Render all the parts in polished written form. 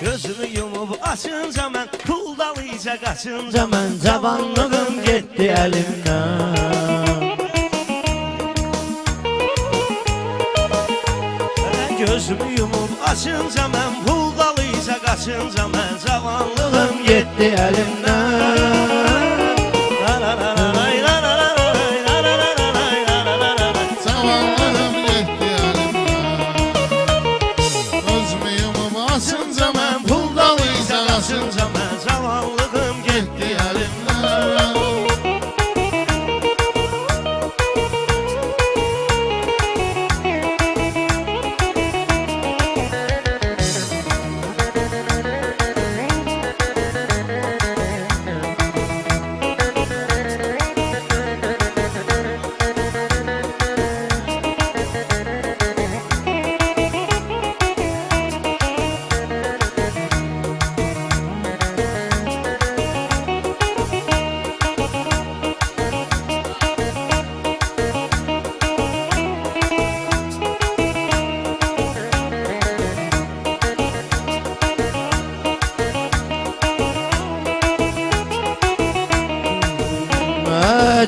Gözümü yumup açınca mən pul dalıca qaçınca mən cavanlığım getdi əlimdən. Gözümü yumup açınca mən pul dalıca qaçınca mən cavanlığım getdi əlimdən.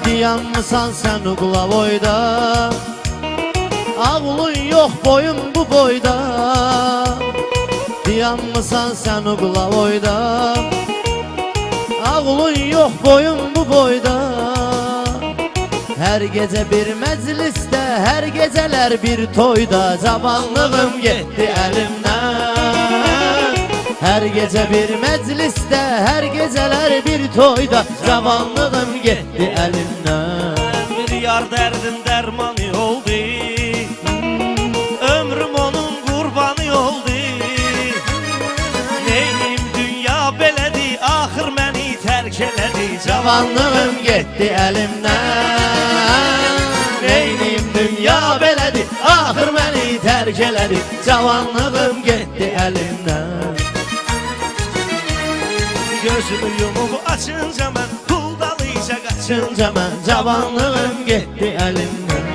Diyanmısan sen uqla boyda, ağlın yok boyun bu boyda. Diyanmısan sen uqla boyda, ağlın yok boyun bu boyda. Her gece bir mecliste, her geceler bir toyda cavanlığım getdi elimden. Her gece bir mecliste, her geceler bir toyda cavanlığım getdi elimden. Bir yar dərdin dərmanı oldu, ömrüm onun qurbanı oldu. Neyim dünya belədi, axır məni tərk elədi, cavanlığım getdi elimden. Neyim dünya belədi, axır məni tərk elədi, cavanlığım getdi elimden. Gözümü yumup açınca mən pul dalıca qaçınca mən cavanlığım getdi elimden.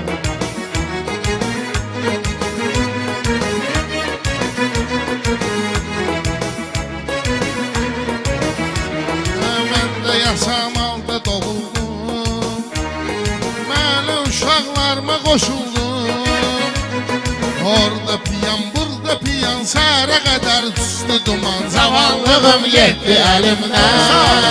Mən də yaşamalda doğuldum, məli uşaqlarıma qoşuldum. Orada piyan, burada piyan, səhərə qədər düşdü duman, cavanlığım getdi əlimdən.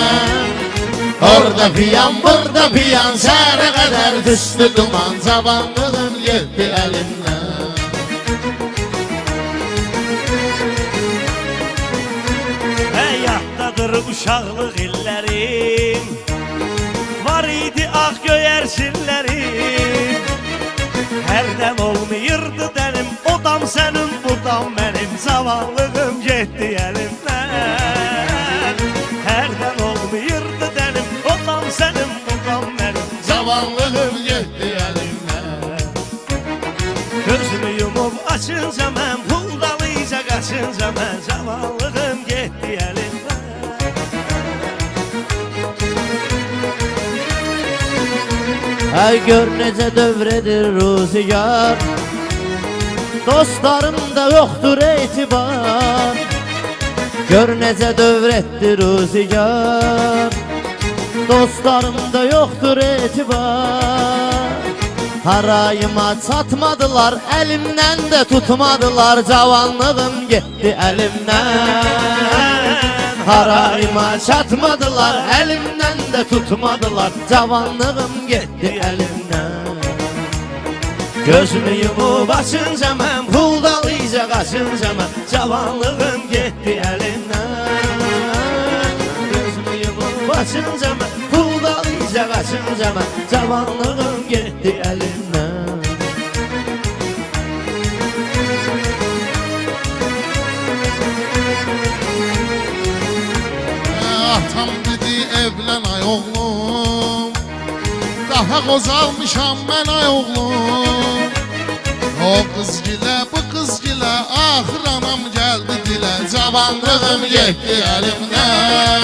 Orada piyan, burada piyan, səhərə qədər düşdü duman, cavanlığım getdi əlimdən. Həyatdadır uşaqlıq illərim, var idi ağ göyərçinlərim. Hərdən olmayırdı dəlim, o dam sənin, bu dam mənim, cavanlığım getdi əlimdən. Hərdən olmayırdı dəlim, o dam sənin, bu dam mənim, Cavanlığım getdi əlimdən. gözümü yumup açınca mən pul dalıca qaçınca mən cavanlığım getdi əlimdən. Ay gör necə dövredir ruzigar, dostlarımda yoxdur etibar. Gör necə dövretdir ruzigar, dostlarımda yoxdur etibar. Harayıma çatmadılar, elimden de tutmadılar, cavanlığım getdi elimden. Harayıma çatmadılar, elimden de tutmadılar, cavanlığım getdi elimden. Gözümü yumup açınca mən pul dalıca qaçınca mən cavanlığım getdi əlimdən. Gözümü yumup açınca mən pul dalıca qaçınca mən cavanlığım getdi əlimdən. Atam dedi evlən ay oğlum, daha qozalmışam mən ay oğlum. O qız gilə, bu qız gilə, axır anam gəldi dilə, cavanlığım getdi əlimdən.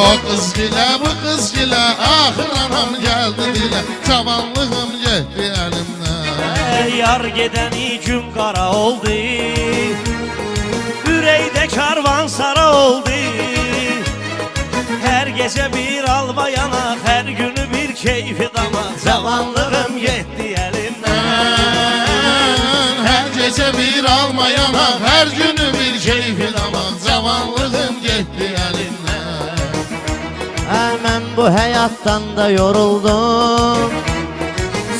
O qız gilə, bu qız gilə, axır anam gəldi dilə, cavanlığım getdi əlimdən. Yar gedəni gün qara oldu, Yüreğde karvansara oldu. Her gece bir alva yanak, her günü bir keyfi damak. Zamanlığım gitti elimden. Her gece bir alma yanak, her günü bir keyfi damak. Zamanlığım gitti elimden. Mən bu həyatdan da yoruldum,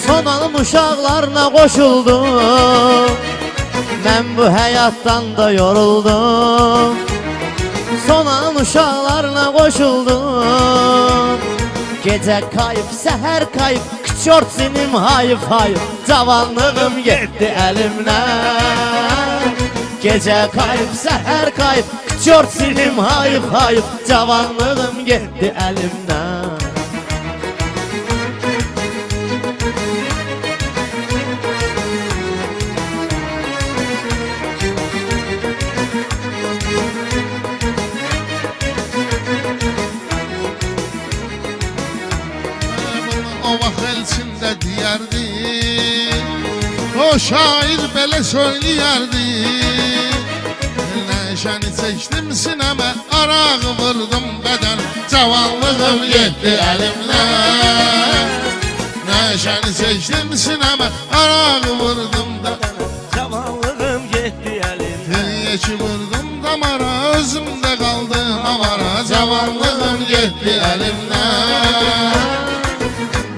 son anım uşaqlarına qoşuldum. Mən bu həyatdan da yoruldum, son anım uşaqlarına qoşuldum. Gecə kayıp, səhər kayıp, kçort sinim hayıf hayıf. Cavanlığım getdi əlimdən. Gecə kayıp, səhər kayıp, kçort sinim hayıf hayıf. Cavanlığım getdi əlimdən. O vaxt elçində deyərdi, o şair belə söyləyərdi. Nəşəni çəkdim sinəmə, araq vurdum bədən, cavanlığım getdi əlimdən. Nəşəni çəkdim sinəmə, araq vurdum da, Zamanlığım gitti elimden. Yeki vurdum damara, özümdə qaldım avara. Cavanlığım getdi əlimdən.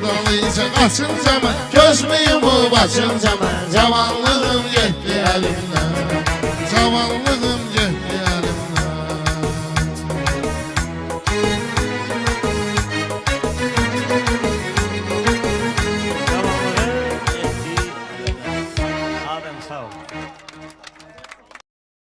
Dalıyca qaçınca mən, gözümü yumub açınca mən, cavanlığım getdi əlimdən. Cavanlığım getdi əlimdən. Zamanlığım gitti elimden. Adem sağ ol.